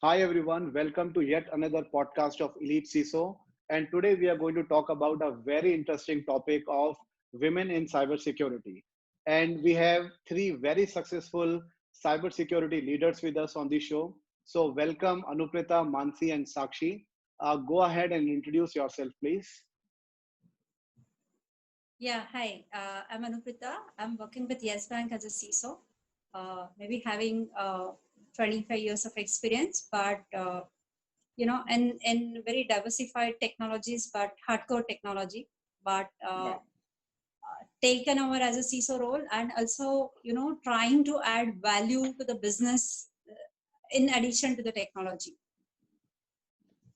Hi everyone, welcome to yet another podcast of Elite CISO. And today we are going to talk about a very interesting topic of women in cybersecurity. And we have three very successful cybersecurity leaders with us on the show. So welcome Anuprita, Mansi, and Sakshi. Go ahead and introduce yourself, please. Yeah, hi. I'm Anuprita. I'm working with Yes Bank as a CISO, maybe having 25 years of experience, but in very diversified technologies, but hardcore technology, but Right. taken over as a CISO role, and also trying to add value to the business in addition to the technology.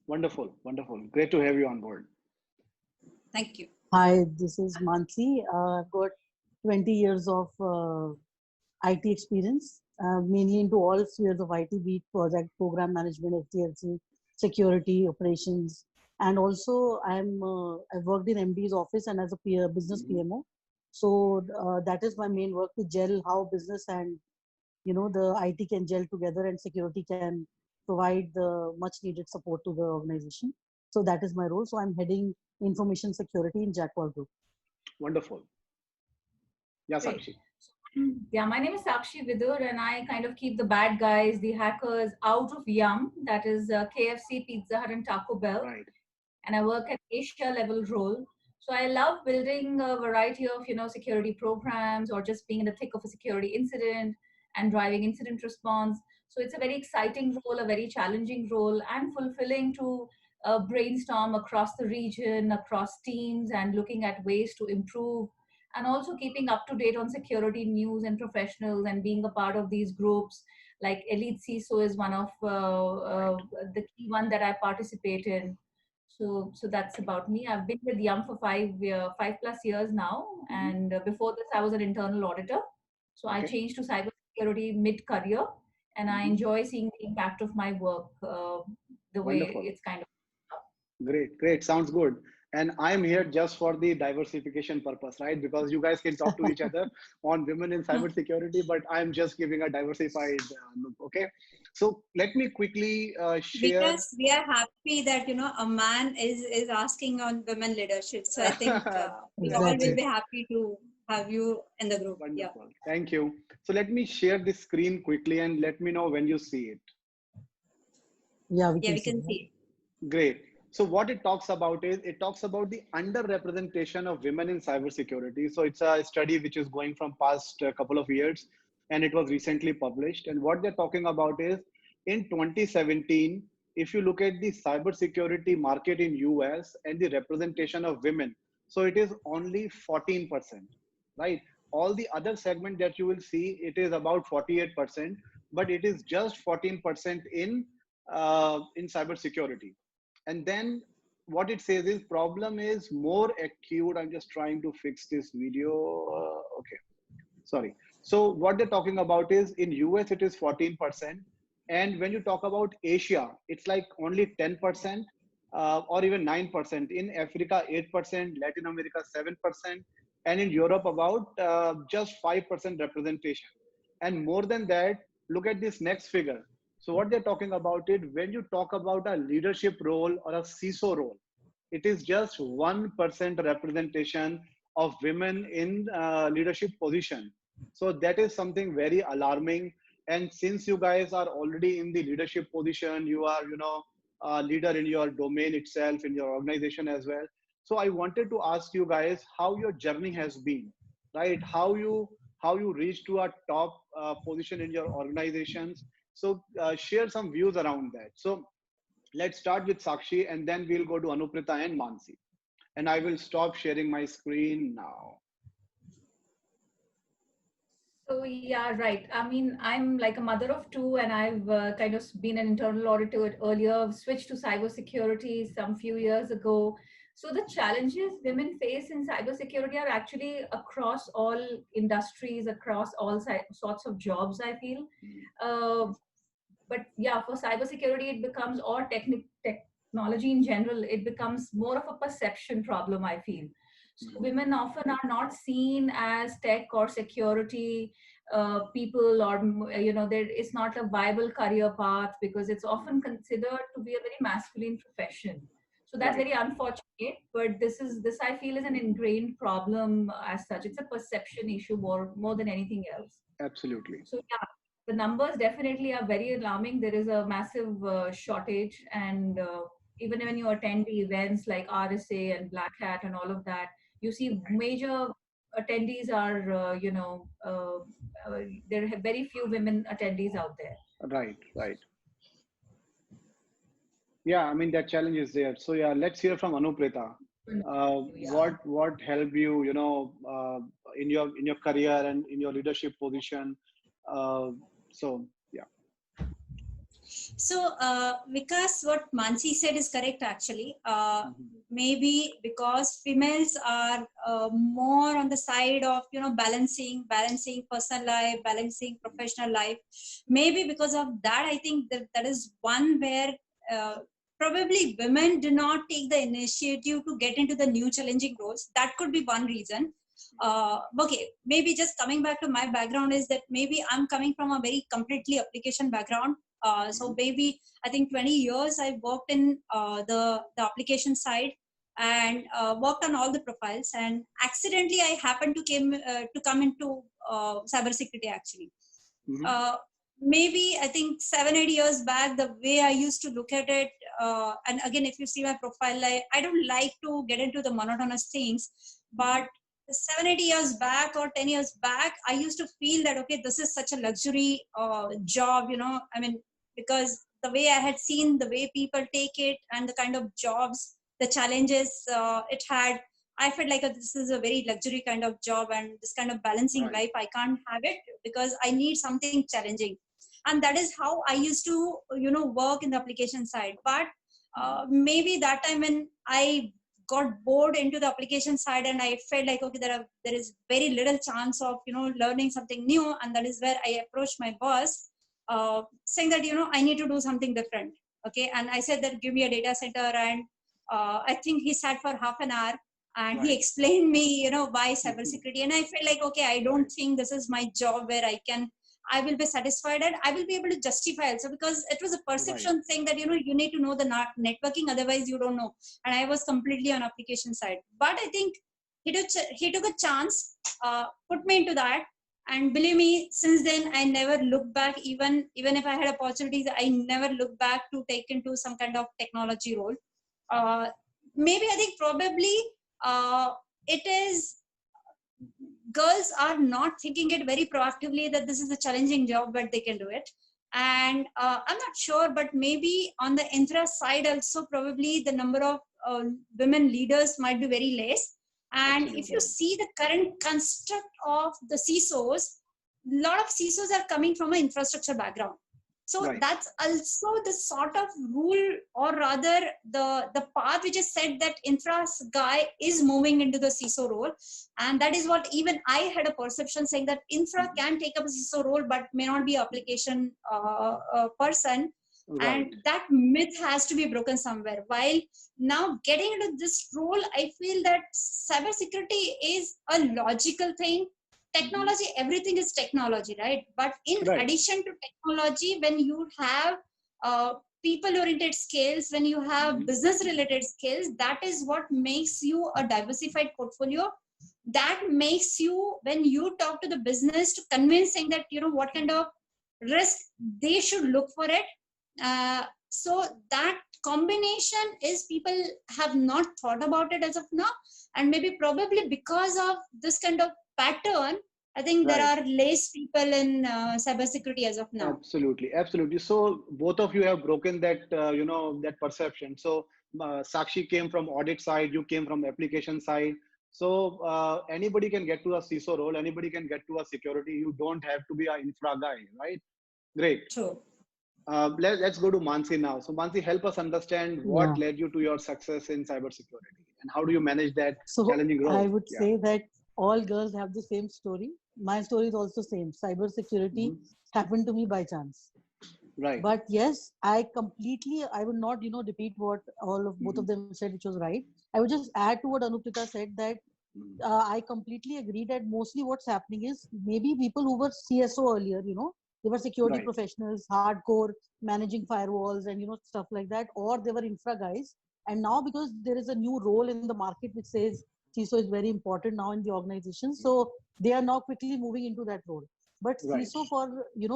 Wonderful, wonderful. Great to have you on board. Thank you. Hi, this is Mansi. I've got 20 years of IT experience, mainly into all spheres of IT, be it project, program management, SDLC, security, operations. And also, I've worked in MD's office and as a business Mhm. PMO. So that is my main work to gel how business and the IT can gel together and security can provide the much needed support to the organization. So that is my role. So I'm heading information security in Jackwell Group. Wonderful. Yeah, Great. Sakshi. Yeah, my name is Sakshi Vidur, and I kind of keep the bad guys, the hackers, out of Yum, that is KFC, Pizza Hut, and Taco Bell. Right. And I work at Asia level role. So I love building a variety of security programs or just being in the thick of a security incident and driving incident response. So it's a very exciting role, a very challenging role, and fulfilling to brainstorm across the region, across teams, and looking at ways to improve, and also keeping up to date on security news and professionals and being a part of these groups. Like Elite CISO is one of Right. the key one that I participate in. So that's about me. I've been with Yum for 5+ years now, Mhm. and before this, I was an internal auditor. So I Okay. changed to cybersecurity mid-career, and I Mhm. enjoy seeing the impact of my work, the way Wonderful. it's kind of. Great, great. Sounds good. And I'm here just for the diversification purpose, right? Because you guys can talk to each other on women in cybersecurity, but I'm just giving a diversified look. Okay. So let me quickly share. Because we are happy that a man is asking on women leadership. So I think we all will Exactly. be happy to have you in the group. Yeah. Wonderful. Thank you. So let me share the screen quickly and let me know when you see it. Yeah, we Yeah, can we see can that. see. Great. So what it talks about is it talks about the underrepresentation of women in cybersecurity. So it's a study which is going from past couple of years, and it was recently published. And what they're talking about is in 2017, if you look at the cybersecurity market in US and the representation of women, so it is only 14%, right? All the other segment that you will see, it is about 48%, but it is just 14% in cybersecurity. And then what it says is problem is more acute. I'm just trying to fix this video. Okay, sorry. So what they're talking about is in US it is 14%, and when you talk about Asia it's like only 10%, or even 9%. In Africa 8%, Latin America 7%, and in Europe about just 5% representation. And more than that, look at this next figure. So what they're talking about it, when you talk about a leadership role or a CISO role, it is just 1% representation of women in leadership position. So that is something very alarming. And since you guys are already in the leadership position, you are, a leader in your domain itself, in your organization as well. So I wanted to ask you guys how your journey has been, right? How you reached to a top position in your organizations. So share some views around that. So let's start with Sakshi, and then we'll go to Anuprita and Mansi. And I will stop sharing my screen now. So yeah, right. I mean, I'm like a mother of two, and I've kind of been an internal auditor earlier, switched to cybersecurity some few years ago. So the challenges women face in cybersecurity are actually across all industries, across all sorts of jobs, I feel. Uh, but yeah, for cybersecurity, it becomes, or technology in general, it becomes more of a perception problem, I feel. So women often are not seen as tech or security people, or there is not a viable career path because it's often considered to be a very masculine profession. So that's Right. very unfortunate, but this I feel is an ingrained problem as such. It's a perception issue more than anything else. Absolutely. So yeah, the numbers definitely are very alarming. There is a massive shortage, and even when you attend the events like RSA and Black Hat and all of that, you see major attendees are there are very few women attendees out there. Right. Right. Yeah, I mean that challenge is there. So yeah, let's hear from Anuprita. Yeah. What helped you, in your career and in your leadership position? So yeah. So, Vikas, what Mansi said is correct actually. Mhm. Maybe because females are more on the side of, balancing personal life, balancing professional life. Maybe because of that, I think that is one where uh, probably women do not take the initiative to get into the new challenging roles. That could be one reason. Okay, maybe just coming back to my background is that maybe I'm coming from a very completely application background. So maybe I think 20 years I worked in the application side and worked on all the profiles. And accidentally I happened to come into cybersecurity actually. Mhm. Uh, Maybe I think 7-8 years back, the way I used to look at it, and again, if you see my profile, I don't like to get into the monotonous things, but 7-8 years back or 10 years back, I used to feel that okay, this is such a luxury job, I mean, because the way I had seen the way people take it and the kind of jobs, the challenges it had, I felt like this is a very luxury kind of job, and this kind of balancing Right. life, I can't have it because I need something challenging. And that is how I used to, work in the application side. But maybe that time when I got bored into the application side and I felt like, okay, there is very little chance of, learning something new. And that is where I approached my boss saying that, I need to do something different. Okay. And I said that give me a data center. And I think he sat for half an hour and he Right. explained me, why cybersecurity. And I felt like, okay, I don't Right. think this is my job where I will be satisfied and I will be able to justify also, because it was a Right. perception saying that, you need to know the networking, otherwise you don't know. And I was completely on application side. But I think he took a chance, put me into that. And believe me, since then, I never looked back, even if I had opportunities, I never looked back to take into some kind of technology role. Uh, Maybe I think probably it is girls are not thinking it very proactively that this is a challenging job but they can do it. And I'm not sure, but maybe on the infra side also probably the number of women leaders might be very less. And if you Absolutely. see the current construct of the CISOs, a lot of CISOs are coming from an infrastructure background. So Right. that's also the sort of rule, or rather the path which is said that infra guy is moving into the CISO role. And that is what even I had a perception saying that infra can take up a CISO role but may not be application person. Right. And that myth has to be broken somewhere. While now getting into this role, I feel that cybersecurity is a logical thing. Technology, everything is technology, right? But in Right. addition to technology, when you have people oriented skills, when you have business related skills, that is what makes you a diversified portfolio. That makes you, when you talk to the business, to convince saying that what kind of risk they should look for it. So that combination is, people have not thought about it as of now. And maybe probably because of this kind of pattern, I think there Right. are less people in cybersecurity as of now. Absolutely, absolutely. So both of you have broken that, that perception. So Sakshi came from audit side, you came from application side. So anybody can get to a CISO role, anybody can get to a security. You don't have to be an infra guy, right? Great. True. Let's go to Mansi now. So Mansi, help us understand what Yeah. led you to your success in cybersecurity and how do you manage that So challenging I role? would Yeah. say that all girls have the same story. My story is also same. Cybersecurity Mhm. happened to me by chance. Right. But yes, I would not, repeat what all of both Mhm. of them said, which was right. I would just add to what Anuprita said that I completely agree that mostly what's happening is maybe people who were CSO earlier, they were security Right. professionals, hardcore, managing firewalls and, stuff like that, or they were infra guys. And now because there is a new role in the market which says CISO is very important now in the organization. So they are now quickly moving into that role. But Right. CISO for me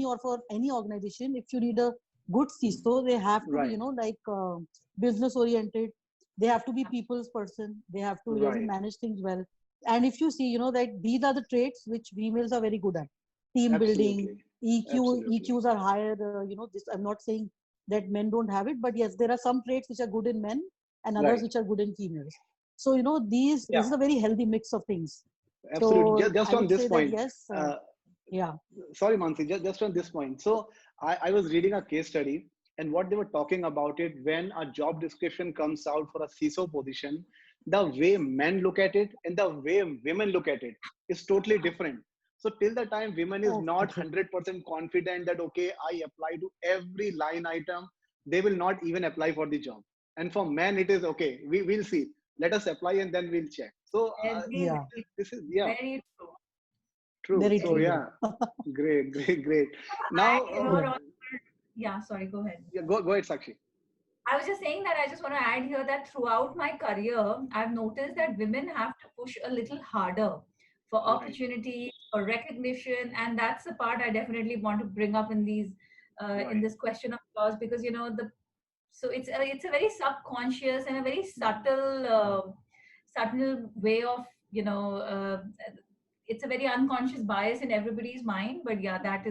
or for any organization, if you need a good CISO, they have to be, Right. business oriented. They have to be people's person. They have to really Right. manage things well. And if you see, that these are the traits which females are very good at: team building, Absolutely. Absolutely. EQs are higher. This I'm not saying that men don't have it, but yes, there are some traits which are good in men and others Right. which are good in females. So this Yeah. is a very healthy mix of things. Absolutely. So Just I on would this say that point, yes, uh, yeah. sorry, Mansi, just on this point. So I was reading a case study, and what they were talking about it, when a job description comes out for a CISO position, the way men look at it and the way women look at it is totally different. So till the time women is not Okay. 100% confident that, okay, I apply to every line item, they will not even apply for the job. And for men, it is okay, we'll see. Let us apply and then we'll check. So Very, Yeah. this is, yeah, very true. true. Very So true. Very true. yeah, great, great, great. And Now, Yeah. yeah, sorry, go ahead. yeah, go ahead, Sakshi. I was just saying that I just want to add here that throughout my career, I've noticed that women have to push a little harder for Right, opportunities, for recognition, and that's the part I definitely want to bring up in in right, this question of yours, because so it's a very subconscious and a very subtle way of it's a very unconscious bias in everybody's mind, but yeah, that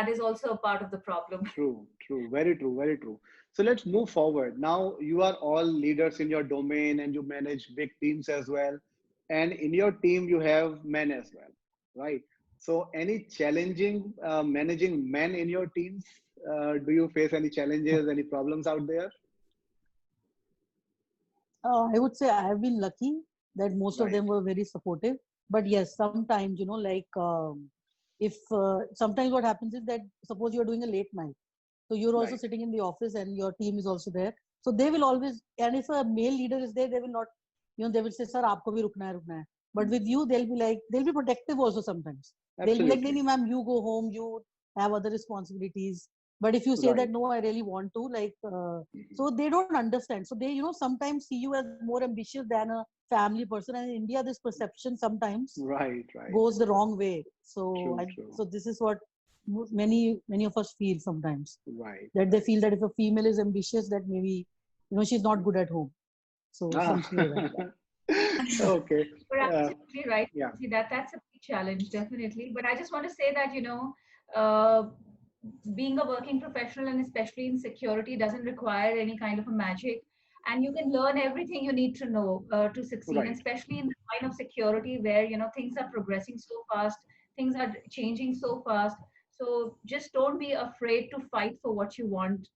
is also a part of the problem. true, true, very true, very true. So let's move forward. Now you are all leaders in your domain and you manage big teams as well. And in your team, you have men as well, right? So any challenging managing men in your teams? Do you face any challenges, any problems out there? I would say I have been lucky that most of Right, them were very supportive. But yes, sometimes, if sometimes what happens is that suppose you're doing a late night, so you're also right, sitting in the office and your team is also there. So they will always, and if a male leader is there, they will not, they will say, "Sir, aapko bhi rukna hai, rukna hai." But with you, they'll be protective also sometimes. They'll be like, "No, absolutely, no, ma'am, you go home, you have other responsibilities." But if you say that, right. "No, I really want to," so they don't understand. So they, sometimes see you as more ambitious than a family person. And in India, this perception sometimes Right, right. goes the wrong way. So True, true. so this is what many of us feel sometimes, Right, that they right. feel that if a female is ambitious, that maybe she's not good at home. So Ah. something like that. Okay. You're Uh, absolutely right. yeah, See, that's a big challenge, definitely. But I just want to say that, uh, being a working professional and especially in security doesn't require any kind of a magic. And you can learn everything you need to know to succeed, and right. especially in the line of security where, things are progressing so fast, things are changing so fast. So just don't be afraid to fight for what you want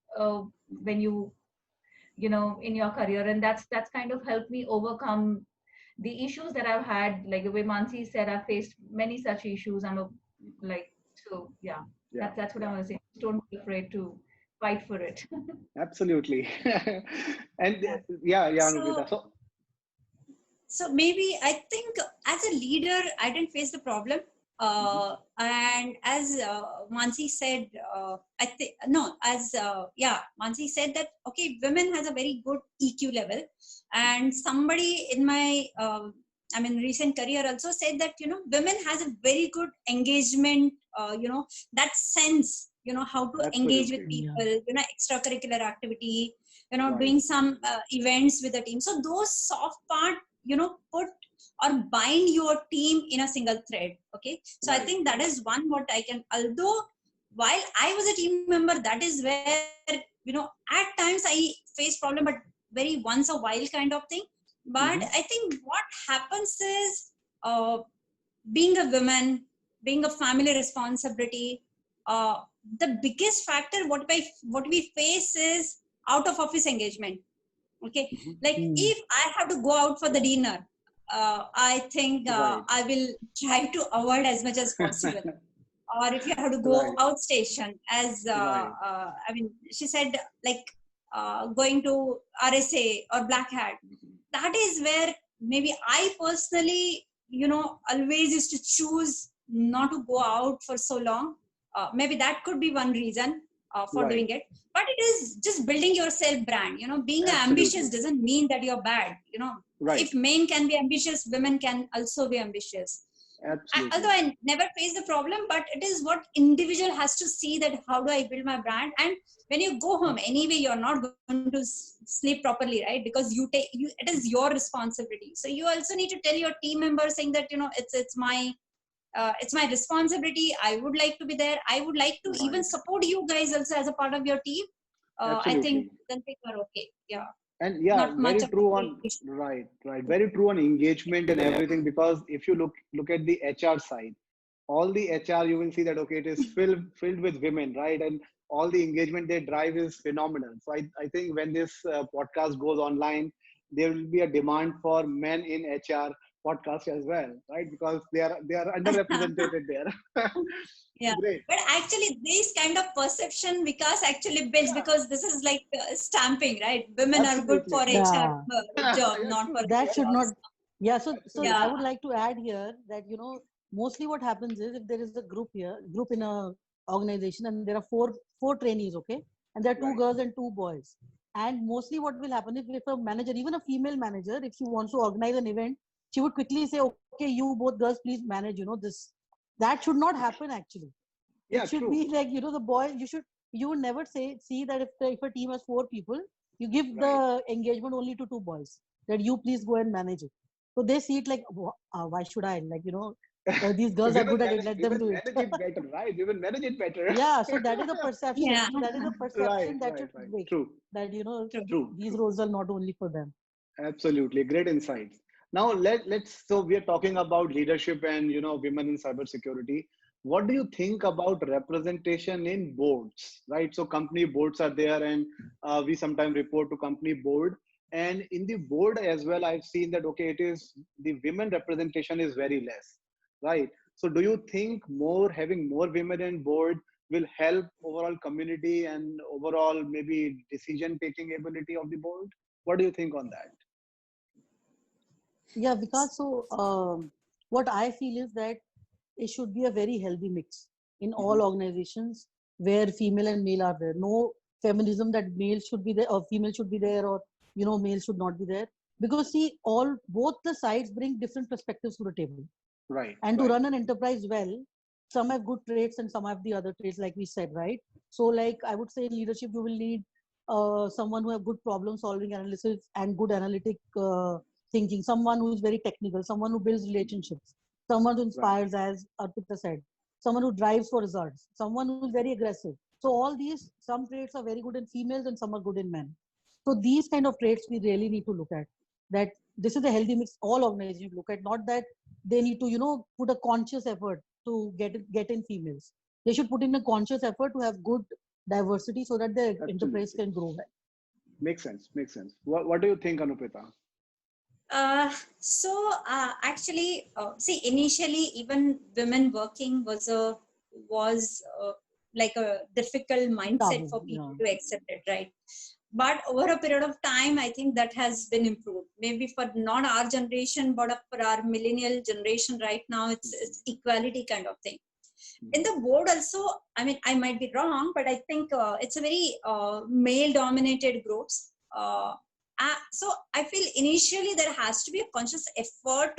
when in your career. And that's kind of helped me overcome the issues that I've had. Like the way Mansi said, I've faced many such issues. Like, so yeah, Yeah, that's what I yeah, want to say. Just don't be afraid to fight for it. absolutely. And Yeah. yeah, yeah, So Anurita. So, so maybe I think as a leader, I didn't face the problem. mhm, And as Mansi said, I think no, as Mansi said that okay, women has a very good EQ level, and somebody in my recent career also said that women has a very good engagement. That sense, how to engage with absolutely. Yeah. people, extracurricular activity, Right, doing some events with the team. So those soft part, put or bind your team in a single thread. Okay, so I right, think that right. is one what I can, although while I was a team member, that is where at times I face problem, but very once a while kind of thing. But Hmm. I think what happens is, uh, being a woman, being a family responsibility, uh, the biggest factor what we face is out of office engagement. Okay, Hmm. like Hmm. if I have to go out for the dinner, I think Right, I will try to avoid as much as possible. Or if you have to go right, outstation, as right, she said, like going to RSA or black hat, that is where maybe I personally, always used to choose not to go out for so long. Maybe that could be one reason for Right. doing it. But it is just building your self brand. Being ambitious Absolutely. doesn't mean that you're bad. Right. If men can be ambitious, women can also be ambitious. Although Absolutely. I never face the problem, but it is what individual has to see, that how do I build my brand. And when you go home anyway, you're not going to sleep properly, right? Because it is your responsibility. So you also need to tell your team members, saying that it's my responsibility. I would like to be there. I would like to even Right. support you guys also as a part of your team. I think Absolutely. then things are okay. Yeah, And yeah, not much very of true a on, issue. right, very true on engagement and everything. Because if you look at the HR side, all the HR, you will see that okay, it is filled with women, right? And all the engagement they drive is phenomenal. So I think when this podcast goes online, there will be a demand for men in HR podcast as well, right? Because they are underrepresented there. Yeah, Great. but actually this kind of perception Vikas actually builds, Yeah, because this is like stamping, right? Women are good for absolutely. HR Yeah, job, Yeah, not true, for true. that other should not. jobs. Yeah, so I Yeah, would like to add here that mostly what happens is, if there is a group in a organization, and there are four trainees, okay, and there are two Right. girls and two boys, and mostly what will happen is, if a manager, even a female manager, if she wants to organize an event, she would quickly say, okay, you both girls please manage, this. That should not happen actually. It Yeah, should true. be like, the boy, you would never see that if a team has four people, you give Right. the engagement only to two boys, that you please go and manage it. So they see it like, why should I, like, these girls are good at it, let We them will do it. manage it better, right? We will manage it better. Yeah, so that is a perception. yeah, So that is a Right, perception that right, should right. break, True, that true. true, these true. roles are not only for them. Absolutely. Great insights. Now so we are talking about leadership and women in cybersecurity. What do you think about representation in boards? Right. So company boards are there, and we sometimes report to company board. And in the board as well, I've seen that okay, it is the women representation is very less. Right. So do you think having more women in board will help overall community and overall maybe decision taking ability of the board? What do you think on that? Yeah, because so what I feel is that it should be a very healthy mix in all Mhm. organizations where female and male are there. No feminism that male should be there or female should be there, or male should not be there. Because see, both the sides bring different perspectives to the table. Right, And to right, run an enterprise well, some have good traits and some have the other traits, like we said, right? So, like I would say, in leadership, you will need someone who have good problem solving analysis and good analytic thinking, someone who is very technical, someone who builds relationships, someone who right. inspires, as Arpita said, someone who drives for results, someone who is very aggressive. So all these, some traits are very good in females and some are good in men. So these kind of traits we really need to look at. That this is a healthy mix. All organizations look at, not that they need to put a conscious effort to get in females. They should put in a conscious effort to have good diversity so that the enterprise Absolutely. can grow well. Makes sense. Makes sense. What do you think, Anupita? Actually, see, initially, even women working was like a difficult mindset Taboo, for people yeah. to accept it, right? But over a period of time, I think that has been improved. Maybe for not our generation, but for our millennial generation right now, it's equality kind of thing. In the board also, I mean, I might be wrong, but I think it's a very male dominated groups. So I feel initially there has to be a conscious effort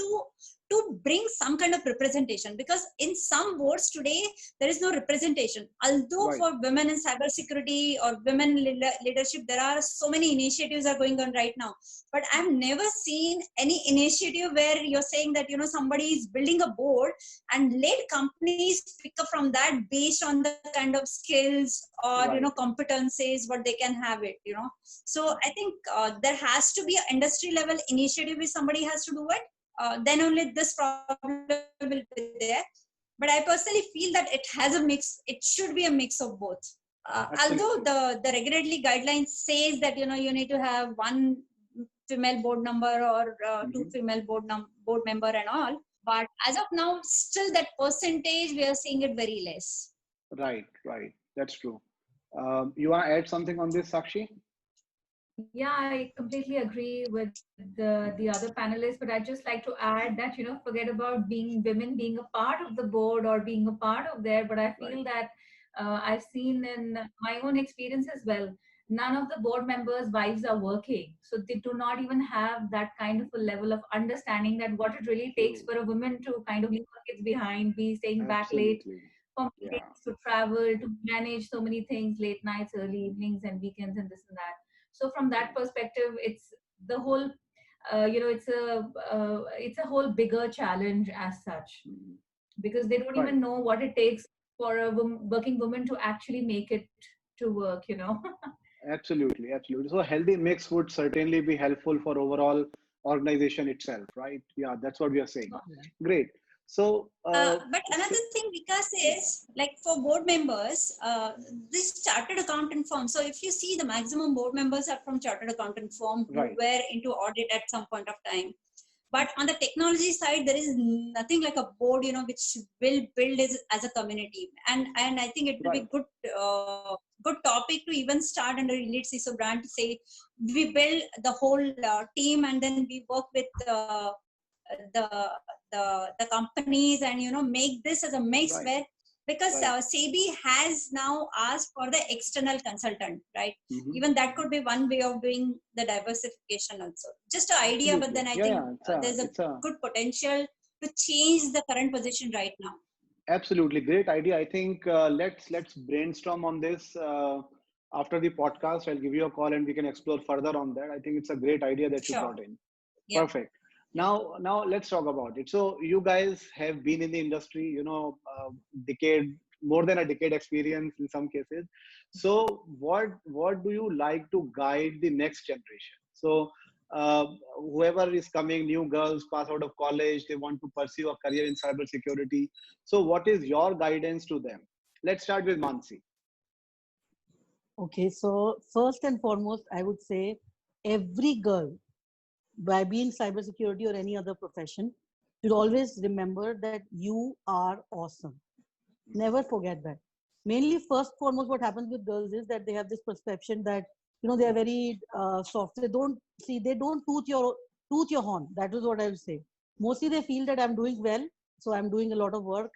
to bring some kind of representation, because in some boards today there is no representation. Although Right. for women in cybersecurity or women leadership, there are so many initiatives are going on right now, but I've never seen any initiative where you're saying that somebody is building a board and let companies pick up from that based on the kind of skills or Right. competencies what they can have it. So I think there has to be an industry level initiative if somebody has to do it. Then only this problem will be there. But I personally feel that it has a mix. It should be a mix of both. Although Absolutely. the regulatory guidelines says that you need to have one female board member or two Mhm. female board member and all. But as of now, still that percentage we are seeing it very less. Right. Right. That's true. You want to add something on this, Sakshi? Yeah, I completely agree with the other panelists, but I'd just like to add that, forget about being women being a part of the board or being a part of there, but I Right. feel that I've seen in my own experience as well, none of the board members' wives are working. So they do not even have that kind of a level of understanding that what it really takes True. for a woman to kind of leave her kids behind, be staying back late Absolutely. for Yeah. meetings, to travel, to manage so many things, late nights, early evenings, and weekends, and this and that. So from that perspective, it's the whole, it's a whole bigger challenge as such, Mhm. because they don't Right. even know what it takes for a working woman to actually make it to work. Absolutely. Absolutely. So a healthy mix would certainly be helpful for overall organization itself, right? Yeah, that's what we are saying. Great. So, But another thing, Vikas, yeah, is like for board members, this chartered accountant firm. So if you see, the maximum board members are from chartered accountant firm who right, were into audit at some point of time. But on the technology side, there is nothing like a board, which will build as a community. And I think it will right, be good topic to even start under Elite CISO brand to say we build the whole team, and then we work with the the companies, and make this as a mix right, where, because right. SEBI has now asked for the external consultant, right? Hmm. Even that could be one way of doing the diversification also. Just an idea, but Absolutely. then I Yeah, think yeah. there's a It's a good potential to change the current position right now. absolutely great idea. I think let's brainstorm on this after the podcast. I'll give you a call and we can explore further on that. I think it's a great idea that you Sure. brought in. Yeah. Perfect. Yeah. Now let's talk about it. So you guys have been in the industry, decade, more than a decade experience in some cases. So what do you like to guide the next generation? So uh, whoever is coming, new girls pass out of college, they want to pursue a career in cybersecurity. So what is your guidance to them? Let's start with Mansi. Okay, so first and foremost, I would say every girl, by being cybersecurity or any other profession, should always remember that you are awesome. Never forget that. Mainly, first foremost, what happens with girls is that they have this perception that they are very soft. They don't see, they don't toot your horn. That is what I will say. Mostly, they feel that I'm doing well, so I'm doing a lot of work.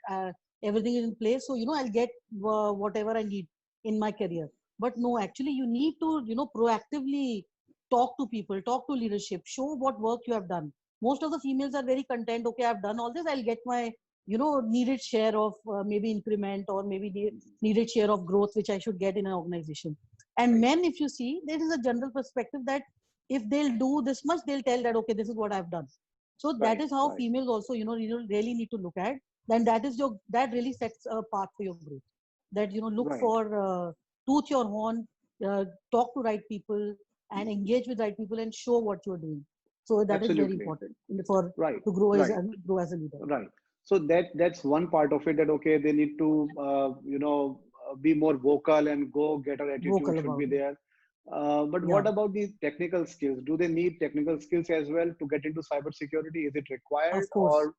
Everything is in place, so I'll get whatever I need in my career. But no, actually, you need to proactively talk to people, talk to leadership, show what work you have done. Most of the females are very content. Okay, I've done all this. I'll get my needed share of maybe increment, or maybe needed share of growth which I should get in an organization. And Right, men, if you see, there is a general perspective that if they'll do this much, they'll tell that okay, this is what I've done. So that right, is how right. females also you really need to look at. Then that really sets a path for your growth. That look Right. for tooth your horn, talk to right people, and engage with right people and show what you're doing. So that is very Absolutely. important for Right. to grow as Right. grow as a leader. Right. So that's one part of it, that okay, they need to be more vocal and go getter attitude Vocal should be about it. there. But Yeah, what about the technical skills? Do they need technical skills as well to get into cybersecurity? Is it required, of course. or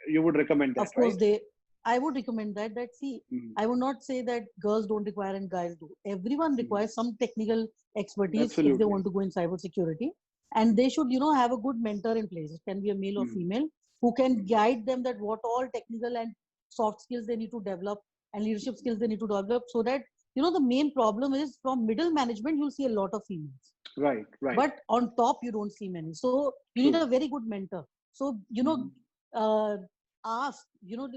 you would recommend that, Of course, right? I would recommend that see, Mhm. I would not say that girls don't require and guys do. Everyone Mhm. requires some technical expertise if they Absolutely. want to go in cybersecurity. And they should, have a good mentor in place. It can be a male or Mhm. female who can Mhm. guide them that what all technical and soft skills they need to develop and leadership skills they need to develop, so that, the main problem is from middle management, you'll see a lot of females. Right. Right. But on top, you don't see many. So you need True. a very good mentor. So, Mhm. uh, ask,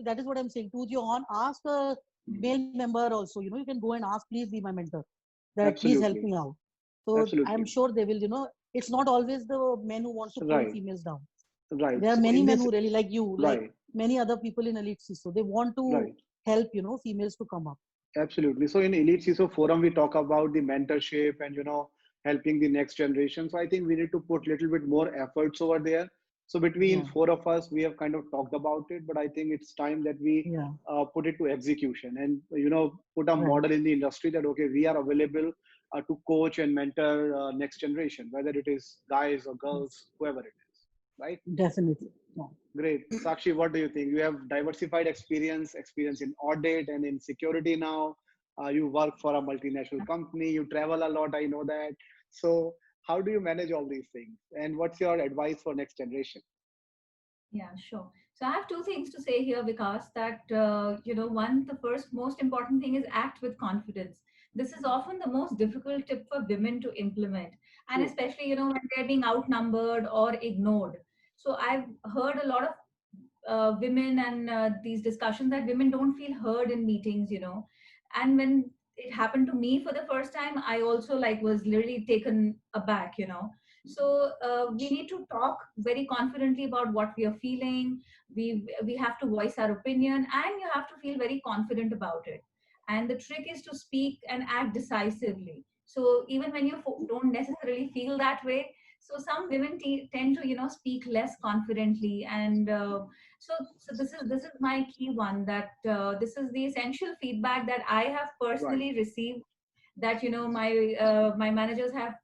that is what I'm saying. To your horn, ask a Mhm. male member also. You can go and ask, please be my mentor, that please help Absolutely. me out. So I'm Absolutely. sure they will, it's not always the men who want to pull Right. females down. Right. There are So many in men this, who really like you, like right. many other people in Elite CISO. They want to Right. help, females to come up. Absolutely. So in Elite CISO Forum, we talk about the mentorship and helping the next generation. So I think we need to put a little bit more efforts over there. So between Yeah, four of us, we have kind of talked about it, but I think it's time that we yeah, put it to execution and put a right. model in the industry that okay, we are available to coach and mentor next generation, whether it is guys or Yes, girls, whoever it is, right? definitely. Yeah. Great. Sakshi, what do you think? You have diversified experience in audit and in security now. You work for a multinational company. You travel a lot. I know that. So how do you manage all these things? And what's your advice for next generation? Yeah, sure. So I have two things to say here, Vikas, that, one, the first most important thing is act with confidence. This is often the most difficult tip for women to implement. And True. especially, when they're being outnumbered or ignored. So I've heard a lot of women and these discussions that women don't feel heard in meetings, and when it happened to me for the first time, I also like was literally taken aback, so we need to talk very confidently about what we are feeling. We have to voice our opinion, and you have to feel very confident about it. And the trick is to speak and act decisively. So even when you don't necessarily feel that way, so some women tend to speak less confidently. And so this is my key one, that this is the essential feedback that I have Right. personally received, that my managers have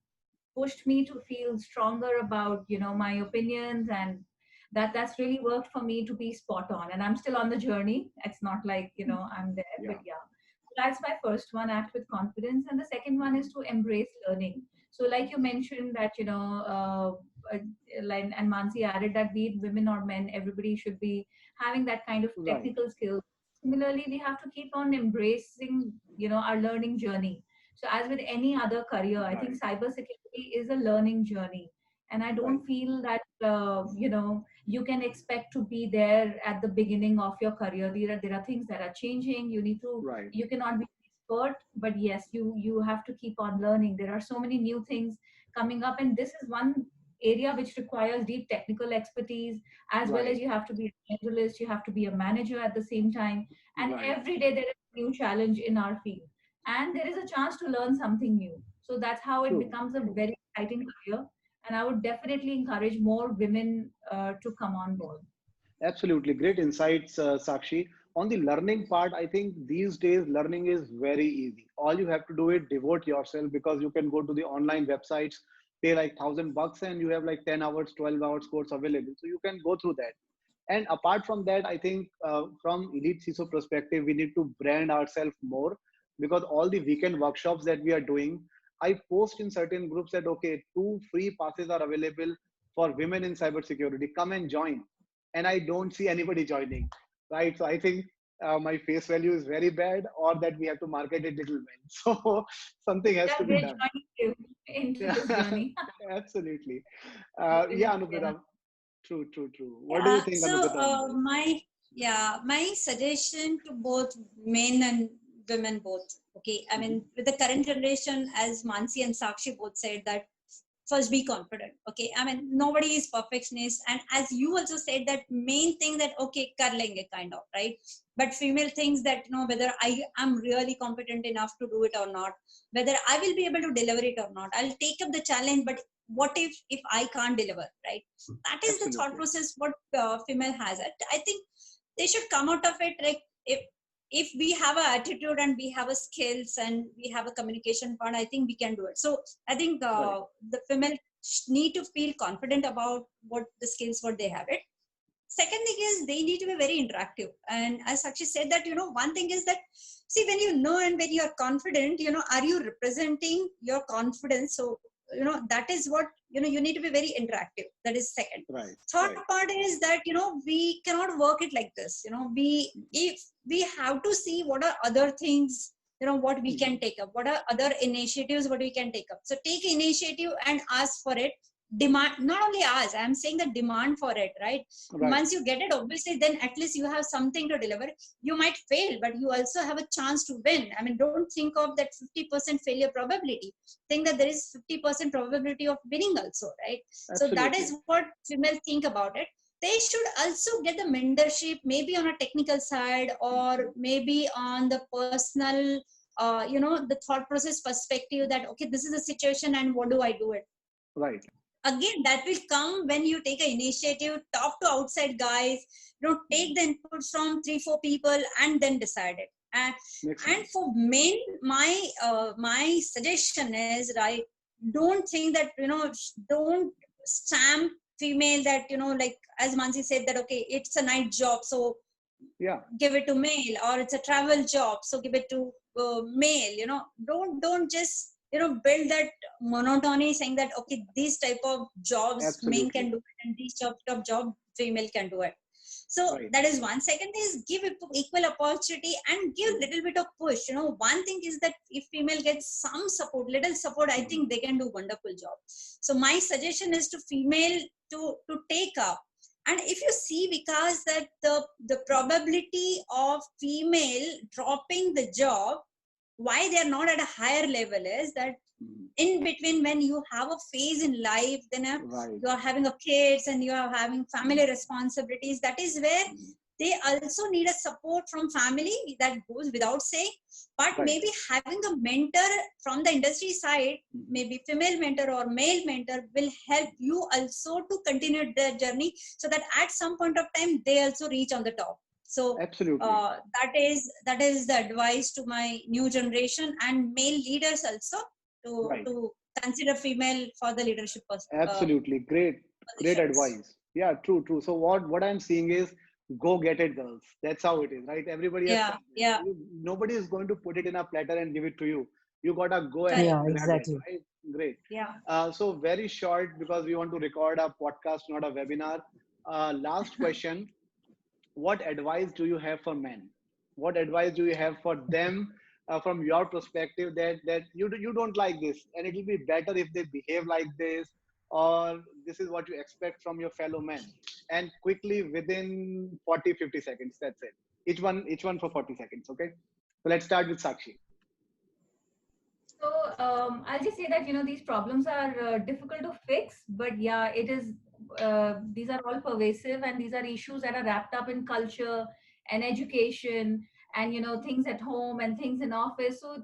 pushed me to feel stronger about my opinions, and that's really worked for me to be spot on. And I'm still on the journey. It's not like I'm there, but Yeah. yeah. So that's my first one, act with confidence. And the second one is to embrace learning. So like you mentioned that and Mansi added that be it women or men, everybody should be having that kind of Right. technical skills. Similarly, we have to keep on embracing our learning journey. So as with any other career, I think Right. cybersecurity is a learning journey. And I Right. don't feel that, you can expect to be there at the beginning of your career. There are things that are changing. Right. You cannot be expert, but yes, you have to keep on learning. There are so many new things coming up. And this is one area which requires deep technical expertise, as well Right. as you have to be a generalist, you have to be a manager at the same time. And Right. every day there is a new challenge in our field, and there is a chance to learn something new. So that's how it True. becomes a True. very exciting career. And I would definitely encourage more women to come on board. Absolutely. Great insights, Sakshi. On the learning part, I think these days learning is very easy. All you have to do is devote yourself, because you can go to the online websites, pay like $1,000 and you have like 10 hours, 12 hours course available. So you can go through that. And apart from that, I think from Elite CISO perspective, we need to brand ourselves more, because all the weekend workshops that we are doing, I post in certain groups that, okay, 2 free passes are available for women in cybersecurity. Come and join. And I don't see anybody joining, right? So I think my face value is very bad, or that we have to market it little well. So something has to Yeah, be we're done. joining you into Yeah, this journey. absolutely. Yeah, Yeah. Anupita. True, true, true. What do you Yeah. think, So Anupita, on this? my suggestion to both men and women both. Okay. I Mhm. mean, with the current generation, as Mansi and Sakshi both said, that first be confident. Okay. I mean, nobody is perfectionist, and as you also said, that main thing that okay, kar lenge kind of, right. But female thinks that whether I am really competent enough to do it or not, whether I will be able to deliver it or not. I'll take up the challenge, but what if I can't deliver, right? That is the thought Absolutely. process what female has. I think they should come out of it like, if we have a attitude and we have a skills and we have a communication part, I think we can do it. So I think Right. the female need to feel confident about what the skills what they have it. Second thing is they need to be very interactive. And as Sakshi said that, one thing is that, see, when you know and when you're confident, are you representing your confidence? So, that is what, you need to be very interactive. That is second. Right. Third Right. part is that, we cannot work it like this. If we have to see what are other things, what we Mhm. can take up, what are other initiatives, what we can take up. So take initiative and ask for it. Demand, not only ask, I'm saying the demand for it, right? Right. Once you get it, obviously, then at least you have something to deliver. You might fail, but you also have a chance to win. I mean, don't think of that 50% failure probability. Think that there is 50% probability of winning also, right? So that is Absolutely. what female think about it. They should also get the mentorship, maybe on a technical side, or maybe on the personal, the thought process perspective, that okay, this is a situation and what do I do it. Right. Again, that will come when you take an initiative, talk to outside guys, take the inputs from 3-4 people and then decide it. Makes And sense. for men, my suggestion is, right, don't think that, don't stamp female that, like as Mansi said, that okay, it's a night job, so Yeah. give it to male, or it's a travel job, so give it to male. Don't just build that monotony, saying that okay, these type of jobs men Absolutely. can do it and these type of job female can do it. So Right. that is one. Second is give equal opportunity and give little bit of push. One thing is that if female gets some support, little support, I think they can do wonderful job. So my suggestion is to female to take up. And if you see, because that the probability of female dropping the job, why they are not at a higher level, is that in between, when you have a phase in life, then Right. you are having a kids and you are having family responsibilities, that is where they also need a support from family, that goes without saying. But Right. maybe having a mentor from the industry side, maybe female mentor or male mentor, will help you also to continue their journey, so that at some point of time they also reach on the top. So Absolutely. that is the advice to my new generation and male leaders also, Right. to consider female for the leadership Absolutely. Great positions. advice. Yeah, true. So what I'm seeing is, go get it, girls. That's how it is, right? Everybody has Yeah, something. yeah, Nobody is going to put it in a platter and give it to you. You gotta go and correct. Yeah, grab it, exactly. right? Great. Yeah. So very short, because we want to record a podcast, not a webinar. Last question: what advice do you have for men? What advice do you have for them, from your perspective, that you don't like this, and it will be better if they behave like this, or this is what you expect from your fellow men? And quickly, within 40-50 seconds, that's it. Each one for 40 seconds. Okay, so let's start with Sakshi. So I'll just say that these problems are difficult to fix, but yeah, it is. These are all pervasive, and these are issues that are wrapped up in culture and education, and things at home and things in office. So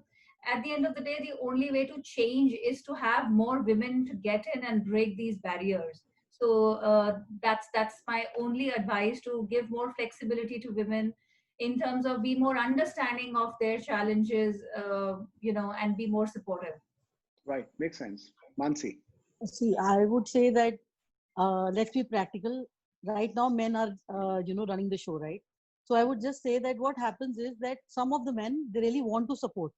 at the end of the day, the only way to change is to have more women to get in and break these barriers. So that's my only advice, to give more flexibility to women in terms of be more understanding of their challenges, and be more supportive. Right, makes sense. Mansi. See, I would say that let's be practical. Right now, men are running the show, right? So I would just say that what happens is that some of the men, they really want to support,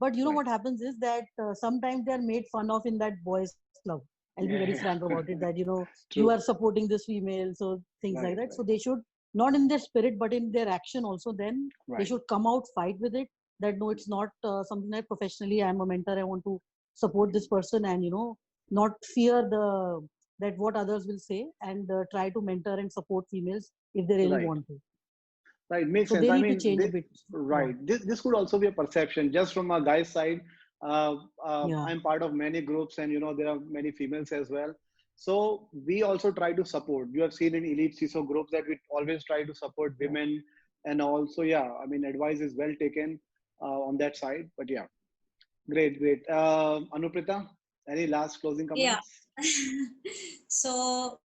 but Right. what happens is that sometimes they are made fun of in that boys club. I'll be very Yeah. frank about it, that you True. are supporting this female, so things like Right. that. So they should, not in their spirit but in their action also, then they Right. should come out, fight with it, that no, it's not something that professionally I'm a mentor, I want to support this person, and not fear that what others will say, and try to mentor and support females if they really Right. want to. Right, makes So sense. they I need to mean, change a bit. right. This could also be a perception, just from a guy's side. Yeah. I'm part of many groups, and there are many females as well. So we also try to support. You have seen in elite CISO groups that we always try to support women, and also, yeah, I mean, advice is well taken on that side. But yeah, great. Anuprita, any last closing Yeah. comments? So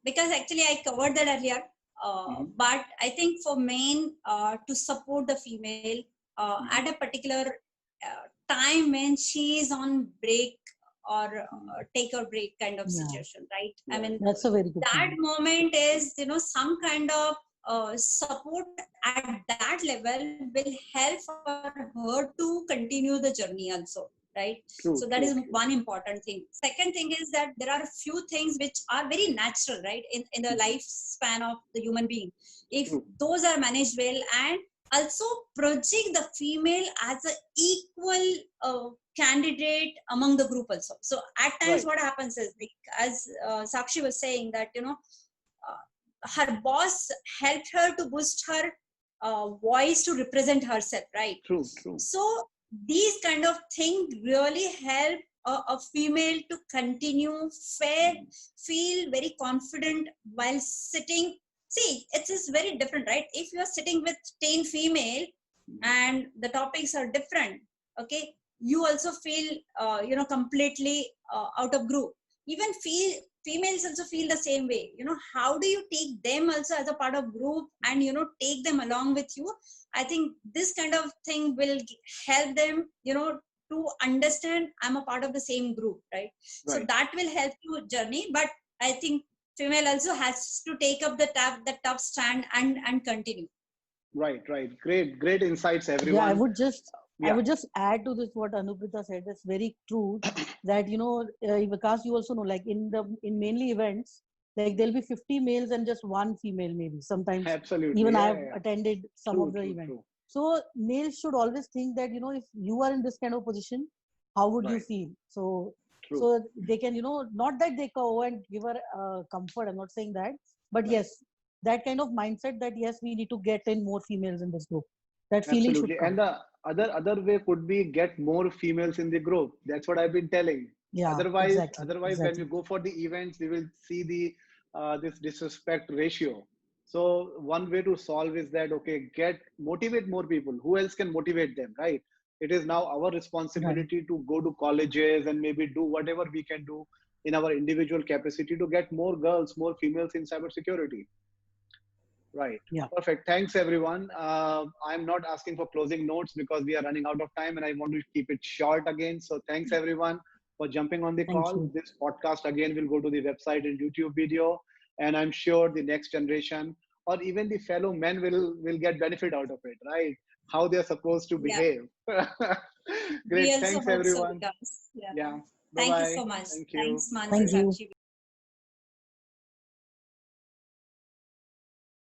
because actually I covered that earlier, but I think for men to support the female at a particular time when she is on break, or take or break kind of situation, right? I mean, That's a very good that point. moment is some kind of support at that level will help for her to continue the journey also, right? True. So that is one important thing. Second thing is that there are a few things which are very natural, right, in the lifespan of the human being. If those are managed well, and also project the female as an equal candidate among the group also. So at times what happens is, as Sakshi was saying, that her boss helped her to boost her voice to represent herself, right? True. So these kind of things really help a female to continue feel very confident while sitting. See, it is very different, right? If you are sitting with 10 female and the topics are different, okay, you also feel completely out of group. Even females also feel the same way. How do you take them also as a part of group and take them along with you? I think this kind of thing will help them to understand I'm a part of the same group, right? So that will help you journey. But I think female also has to take up the tough stand and continue. Right. Great insights, everyone. Yeah, I would just I would just add to this what Anuprita said. It's very true that, Vikas, you also know, like in mainly events, like there'll be 50 males and just one female, maybe sometimes. Absolutely. Even Yeah, I've attended some of the events. True. So males should always think that, if you are in this kind of position, how would you feel? So they can, not that they go and give her comfort. I'm not saying that, but yes, that kind of mindset that yes, we need to get in more females in this group. That feeling should come. And the other way could be get more females in the group. That's what I've been telling. Yeah. Otherwise, exactly. when you go for the events, we will see the this disrespect ratio. So one way to solve is that motivate more people. Who else can motivate them, right? It is now our responsibility to go to colleges and maybe do whatever we can do in our individual capacity to get more girls, more females in cybersecurity. Right. Yeah. Perfect. Thanks, everyone. I'm not asking for closing notes because we are running out of time and I want to keep it short again. So thanks, everyone, for jumping on the call. This podcast, again, will go to the website and YouTube video. And I'm sure the next generation or even the fellow men will get benefit out of it, right? How they're supposed to behave. Great. Thanks, everyone. Yeah. Yeah. Thank Bye-bye. you so much. Thank you. Thanks, Mansi.